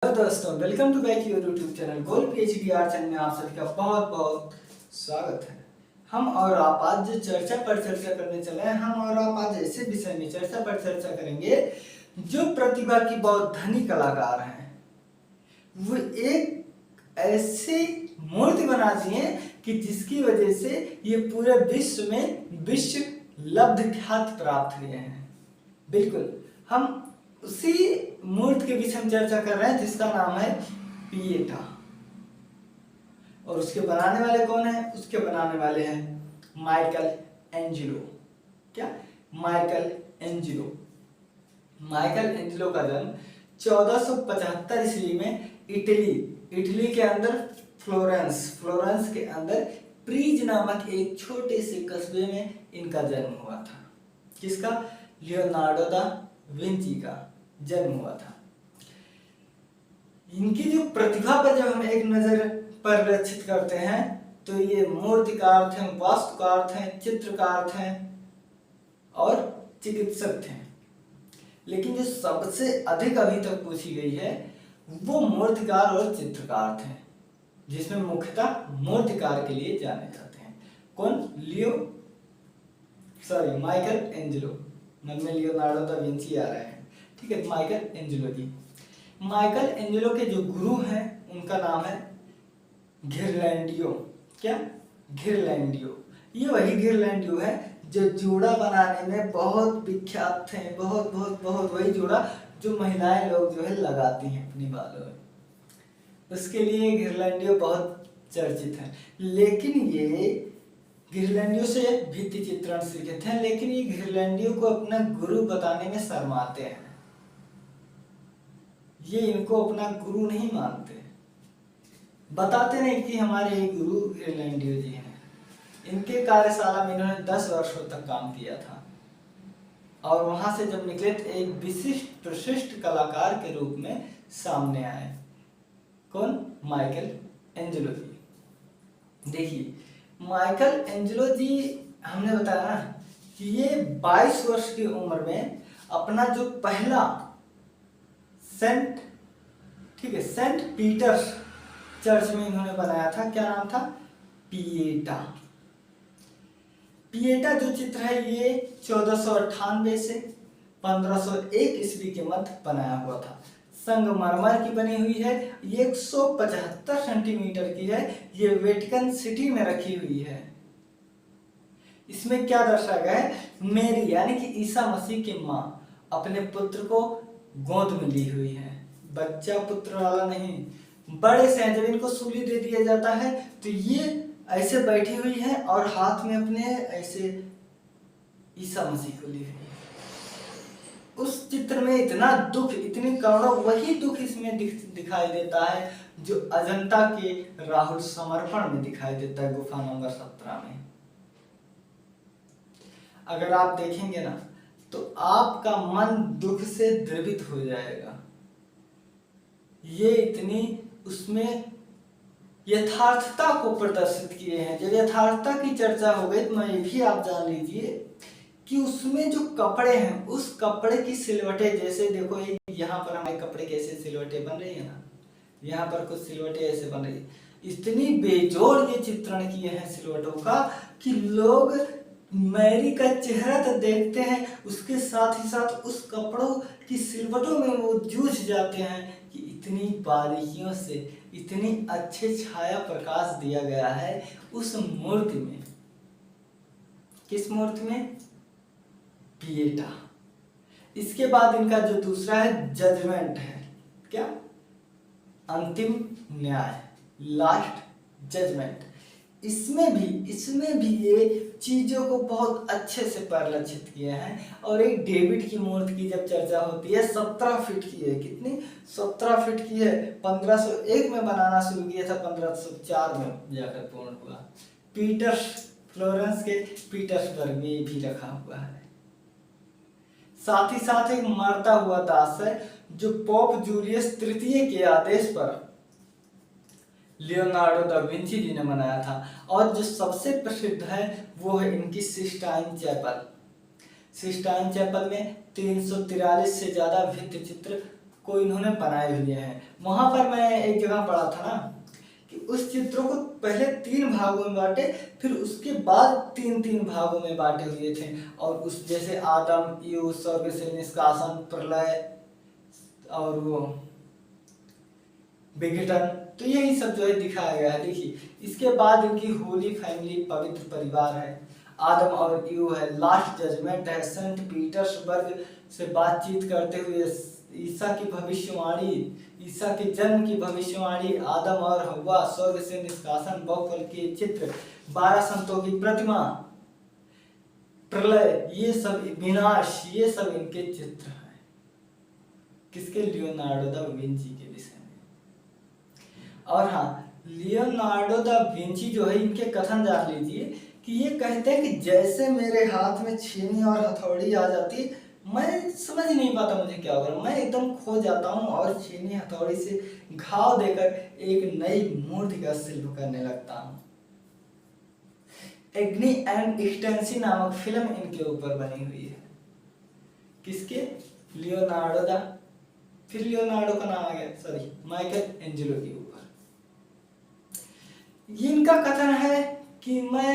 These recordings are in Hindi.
हेलो दोस्तों, welcome to back your YouTube channel gold PhD art channel में आप सभी का बहुत बहुत स्वागत है। हम और आप आज जो चर्चा पर चर्चा करने चले हैं, हम और आप आज ऐसे विषय में चर्चा पर चर्चा करेंगे जो प्रतिभा की बहुत धनी कलाकार हैं। वो एक ऐसी मूर्ति बना दिए कि जिसकी वजह से ये पूरे विश्व में विश्व लब्ध ख्याति प्राप्त हुए हैं। बिल्कुल, हम उसी मूर्ति के विषय में चर्चा कर रहे हैं जिसका नाम है पिएटा। और उसके बनाने वाले कौन है? उसके बनाने वाले हैं माइकल एंजेलो। क्या? Michael Angelo. माइकल एंजेलो का जन्म 1475 ईस्वी में इटली के अंदर फ्लोरेंस के अंदर प्रीज नामक एक छोटे से कस्बे में इनका जन्म हुआ था। किसका? लियोनार्डो दा विंची का जन्म हुआ था। इनकी जो प्रतिभा पर जब हम एक नजर परिलक्षित करते हैं तो ये मूर्तिकार थे, वास्तुकार थे, चित्रकार थे और चिकित्सक थे। लेकिन जो सबसे अधिक अभी तक पूछी गई है वो मूर्तिकार और चित्रकार थे, जिसमें मुख्यतः मूर्तिकार के लिए जाने जाते हैं। कौन? Michael Angelo. मन में लियोनार्डो दा विंची आ रहे हैं, ठीक है। माइकल एंजेलो जी। माइकल एंजेलो के जो गुरु हैं उनका नाम है घिरलैंडियो। क्या? घिरलैंडियो। ये वही घिरलैंडियो है जो जोड़ा बनाने में बहुत विख्यात थे। बहुत बहुत बहुत वही जोड़ा जो महिलाएं लोग जो है लगाती हैं अपनी बालों में, उसके लिए घिरलैंडियो बहुत चर्चित है। लेकिन ये घिरलैंडियो से भित्ति चित्रण सीखे थे, लेकिन ये घिरलैंडियो को अपना गुरु बताने में शर्माते हैं। ये इनको अपना गुरु नहीं मानते, बताते नहीं कि हमारे ये गुरु घिरलैंडियो जी हैं। इनके कार्यशाला में इन्होंने 10 वर्षों तक काम किया था और वहां से जब निकले तो एक विशिष्ट प्रशिष्ट कलाकार के रूप में सामने आए। कौन? माइकल एंजेलो जी। देखिए, माइकल एंजेलो जी, हमने बताया ना कि ये 22 वर्ष की उम्र में अपना जो पहला सेंट पीटर्स चर्च में इन्होंने बनाया था। क्या नाम था? पिएटा। पिएटा जो चित्र है ये 1498 से 1501 ईस्वी के मध्य बनाया हुआ था। संगमरमर की बनी हुई है, 175 सेंटीमीटर की है। ये वेटिकन सिटी में रखी हुई है। इसमें क्या दर्शाया गया है? मेरी यानी कि ईसा मसीह की माँ अपने पुत्र को गोद में ली हुई है। बच्चा पुत्र वाला नहीं, बड़े से हैं। जब इनको सूली दे दिया जाता है तो ये ऐसे बैठी हुई है और हाथ में अपने ऐसे ईसा मसीह को ली हुई है। उस चित्र में इतना दुख, इतनी करुणा, वही दुख इसमें दिखाई देता है जो अजंता के राहुल समर्पण में दिखाई देता है, गुफा नंबर 17 में। अगर आप देखेंगे ना तो आपका मन दुख से द्रवित हो जाएगा। ये इतनी उसमें यथार्थता को प्रदर्शित किए हैं। जब यथार्थता की चर्चा हो गई तो ये भी आप जान लीजिए कि उसमें जो कपड़े हैं उस कपड़े की सिलवटें, जैसे देखो यहाँ पर हमारे कपड़े कैसे सिलवटें बन रही है ना, यहाँ पर कुछ सिलवटें ऐसे बन रही है। इतनी बेजोड़ ये चित्रण किए हैं सिलवटों का कि लोग मैरी का चेहरा तो देखते हैं, उसके साथ ही साथ उस कपड़ों की सिलवटों में वो जूझ जाते हैं कि इतनी बारीकियों से इतनी अच्छे छाया प्रकाश दिया गया है उस मूर्ति में। किस मूर्ति में? पिएटा। इसके बाद इनका जो दूसरा है जजमेंट है। क्या? अंतिम न्याय, लास्ट जजमेंट। इसमें भी ये चीजों को बहुत अच्छे से परिलक्षित किए हैं। और एक डेविड की मूर्ति की जब चर्चा होती है, 17 फीट की है। कितनी? 17 फीट की है। 1501 में बनाना शुरू किया था, 1504 में जाकर पूर्ण हुआ। फ्लोरेंस के पीटर्सबर्ग में ये भी रखा हुआ है। साथ ही साथ एक मरता हुआ दास है जो पोप जूलियस तृतीय के आदेश पर लियोनार्डो दा विंची जी ने बनाया था। और जो सबसे प्रसिद्ध है वो है इनकी सिस्टाइन चैपल। सिस्टाइन चैपल में 343 से ज्यादा भित्ति चित्र को इन्होंने बनाए हुए हैं। वहां पर मैं एक जगह पढ़ा था ना कि उस चित्र को पहले 3 भागों में बांटे, फिर उसके बाद 3-3 भागों में बांटे हुए थे। और उस जैसे आदम, ईव, स्वर्ग से निष्कासन, प्रलय और वो विघटन, तो यही सब जो है दिखाया गया है। देखिए इसके बाद इनकी होली फैमिली, पवित्र परिवार है। आदम और ईव है, लास्ट जजमेंट है, सेंट पीटर्सबर्ग से बातचीत करते हुए ईसा की भविष्यवाणी, ईसा के जन्म की भविष्यवाणी, आदम और हव्वा, स्वर्ग से निष्कासन, बहुफल के चित्र, 12 संतों की प्रतिमा, प्रलय, ये सब विनाश, ये सब इनके चित्र हैं। किसके? लियोनार्डो दा विंची के विषय में। और हाँ, लियोनार्डो दा विंची जो है, इनके कथन जान लीजिए कि ये कहते हैं कि जैसे मेरे हाथ में छेनी और हथौड़ी आ जाती, मैं समझ नहीं पाता मुझे क्या होगा, मैं एकदम खो जाता हूँ और छेनी हथौड़ी से घाव देकर एक नई मूर्ति का शिल्प करने लगता हूँ। एग्नी एंड एक्सटेंसी नामक फिल्म इनके ऊपर बनी हुई है। किसके? लियोनार्डो दा, फिर लियोनार्डो का नाम आ गया, सॉरी, माइकल एंजेलो के ऊपर। इनका कथन है कि मैं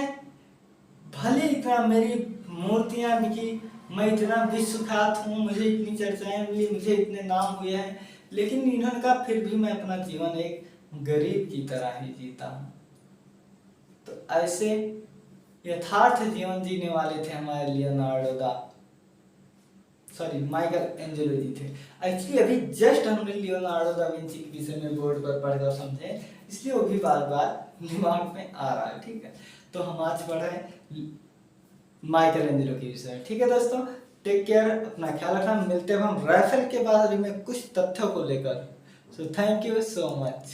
भले इतना मेरी मूर्तियां बिकी, मैं इतना विश्वख्यात हूँ, मुझे इतनी चर्चाएं मिली, मुझे इतने नाम हुए हैं, लेकिन इन्होंने कहा फिर भी मैं अपना जीवन एक गरीब की तरह ही जीता हूँ। तो ऐसे यथार्थ जीवन जीने वाले थे हमारे Leonardo da, sorry, Michael Angelo जी थे। एक्चुअली अभी जस्ट हमने लियोनार्डो दा विंची के विषय में बोर्ड पर पढ़कर समझे, इसलिए वो भी बार बार दिमाग में आ रहा है। ठीक है, तो हम आज पढ़ रहे हैं माइकल एंजेलो के विषय। ठीक है दोस्तों, टेक केयर, अपना ख्याल रखना। मिलते हैं हम राइफल के बारे में कुछ तथ्यों को लेकर। So thank you so much.